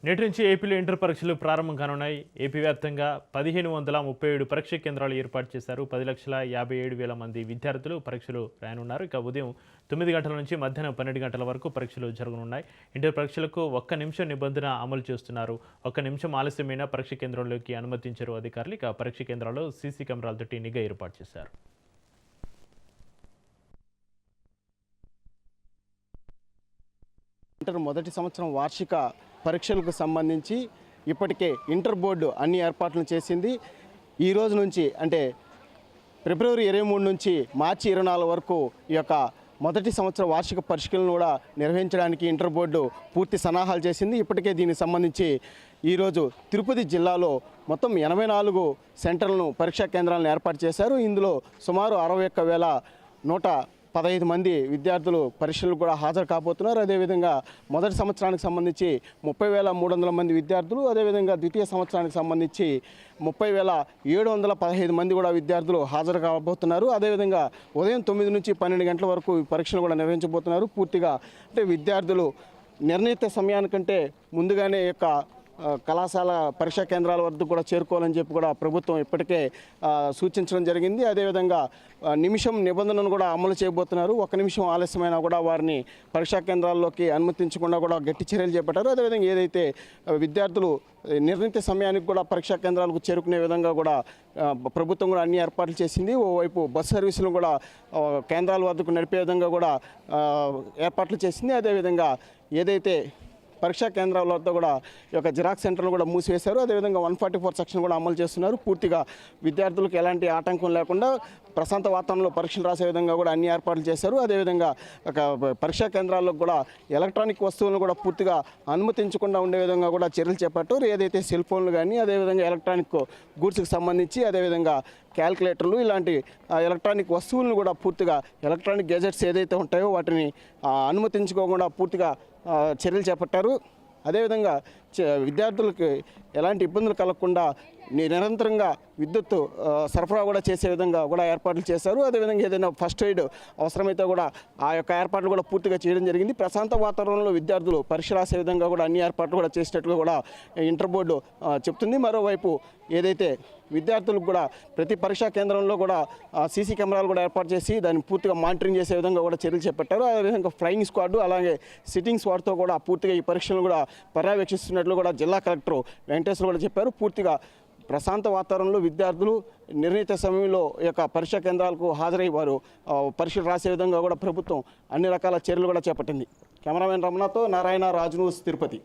నేటి నుంచి ఏపీలో ఇంటర్ పరీక్షలు ప్రారంభం కానున్నాయి. ఏపీ వ్యాప్తంగా 1537 పరీక్షా కేంద్రాలు ఏర్పాటు చేశారు. 10,57,000 మంది విద్యార్థులు పరీక్షలు రాయనున్నారు. ఇక ఉదయం 9 గంటల నుంచి మధ్యాహ్నం 12 గంటల వరకు పరీక్షలు జరగనున్నాయి. ఇంటర్ పరీక్షలకు 1 నిమిషం నిబంధన అమలు చేస్తున్నారు. 1 నిమిషం ఆలస్యమైన పరీక్ష కేంద్రంలోకి అనుమతించారు అధికారులు. ఇక పరీక్ష కేంద్రాల్లో సీసీ కెమెరాలతోటి నిఘా ఏర్పాటు చేశారు. ఇంటర్ మొదటి సంవత్సరం వార్షిక పరీక్షలకు సంబంధించి ఇప్పటికే ఇంటర్ బోర్డు అన్ని ఏర్పాట్లు చేసింది. ఈ రోజు నుంచి అంటే ఫిబ్రవరి 23 నుంచి మార్చి 24 వరకు ఈ యొక్క మొదటి సంవత్సర వార్షిక పరీక్షలను కూడా నిర్వహించడానికి ఇంటర్ బోర్డు పూర్తి సన్నాహాలు చేసింది. ఇప్పటికే దీనికి సంబంధించి ఈరోజు తిరుపతి జిల్లాలో మొత్తం 84 సెంటర్లను పరీక్షా కేంద్రాలను ఏర్పాటు చేశారు. ఇందులో సుమారు 61,115 మంది విద్యార్థులు పరీక్షలు కూడా హాజరు కాబోతున్నారు. అదేవిధంగా మొదటి సంవత్సరానికి సంబంధించి 30,300 మంది విద్యార్థులు, అదేవిధంగా ద్వితీయ సంవత్సరానికి సంబంధించి 30,715 మంది కూడా విద్యార్థులు హాజరు కాబోతున్నారు. అదేవిధంగా ఉదయం 9 నుంచి 12 గంటల వరకు ఈ పరీక్షలు కూడా నిర్వహించబోతున్నారు. పూర్తిగా అంటే విద్యార్థులు నిర్ణీత సమయానికంటే ముందుగానే యొక్క కళాశాల పరీక్షా కేంద్రాల వద్ద కూడా చేరుకోవాలని చెప్పి కూడా ప్రభుత్వం ఇప్పటికే సూచించడం జరిగింది. అదేవిధంగా నిమిషం నిబంధనను కూడా అమలు చేయబోతున్నారు. 1 నిమిషం ఆలస్యమైనా కూడా వారిని పరీక్షా కేంద్రాల్లోకి అనుమతించకుండా కూడా గట్టి చర్యలు చేపట్టారు. అదేవిధంగా ఏదైతే విద్యార్థులు నిర్ణీత సమయానికి కూడా పరీక్షా కేంద్రాలకు చేరుకునే విధంగా కూడా ప్రభుత్వం కూడా అన్ని ఏర్పాట్లు చేసింది. ఓవైపు బస్ సర్వీసులను కూడా కేంద్రాల వద్దకు నడిపే విధంగా కూడా ఏర్పాట్లు చేసింది. అదేవిధంగా ఏదైతే పరీక్షా కేంద్రాల వద్ద కూడా ఈ యొక్క జిరాక్స్ సెంటర్ను కూడా మూసివేశారు. అదేవిధంగా 144 సెక్షన్ కూడా అమలు చేస్తున్నారు. పూర్తిగా విద్యార్థులకు ఎలాంటి ఆటంకం లేకుండా ప్రశాంత వాతావరణంలో పరీక్షలు రాసే విధంగా కూడా అన్ని ఏర్పాట్లు చేశారు. అదేవిధంగా పరీక్షా కేంద్రాల్లో కూడా ఎలక్ట్రానిక్ వస్తువులను కూడా పూర్తిగా అనుమతించకుండా ఉండే విధంగా కూడా చర్యలు చేపట్టారు. ఏదైతే సెల్ ఫోన్లు కానీ, అదేవిధంగా ఎలక్ట్రానిక్ గూడ్స్కి సంబంధించి, అదేవిధంగా క్యాల్కులేటర్లు ఇలాంటి ఎలక్ట్రానిక్ వస్తువులను కూడా పూర్తిగా ఎలక్ట్రానిక్ గెజెట్స్ ఏదైతే ఉంటాయో వాటిని అనుమతించుకోకుండా పూర్తిగా చర్యలు చేపట్టారు. అదేవిధంగా విద్యార్థులకు ఎలాంటి ఇబ్బందులు కలగకుండా నిరంతరంగా విద్యుత్ సరఫరా కూడా చేసే విధంగా కూడా ఏర్పాట్లు చేశారు. అదేవిధంగా ఏదైనా ఫస్ట్ ఎయిడ్ అవసరమైతే కూడా ఆ యొక్క ఏర్పాట్లు కూడా పూర్తిగా చేయడం జరిగింది. ప్రశాంత వాతావరణంలో విద్యార్థులు పరీక్ష రాసే విధంగా కూడా అన్ని ఏర్పాట్లు కూడా చేసినట్లుగా కూడా ఇంటర్ బోర్డు చెప్తుంది. మరోవైపు ఏదైతే విద్యార్థులకు కూడా ప్రతి పరీక్షా కేంద్రంలో కూడా సీసీ కెమెరాలు కూడా ఏర్పాటు చేసి దాన్ని పూర్తిగా మానిటరింగ్ చేసే విధంగా కూడా చర్యలు చేపట్టారు. అదేవిధంగా ఫ్లయింగ్ స్క్వాడ్ అలాగే సిట్టింగ్ స్క్వాడ్తో కూడా పూర్తిగా ఈ పరీక్షలను కూడా పర్యవేక్షిస్తున్నట్లు కూడా జిల్లా కలెక్టర్ వెంకటేశ్వర కూడా చెప్పారు. పూర్తిగా ప్రశాంత వాతావరణంలో విద్యార్థులు నిర్ణీత సమయంలో ఈ యొక్క పరీక్షా కేంద్రాలకు హాజరై వారు పరీక్షలు రాసే విధంగా కూడా ప్రభుత్వం అన్ని రకాల చర్యలు కూడా చేపట్టింది. కెమెరామెన్ రమణతో నారాయణ, రాజ్ న్యూస్, తిరుపతి.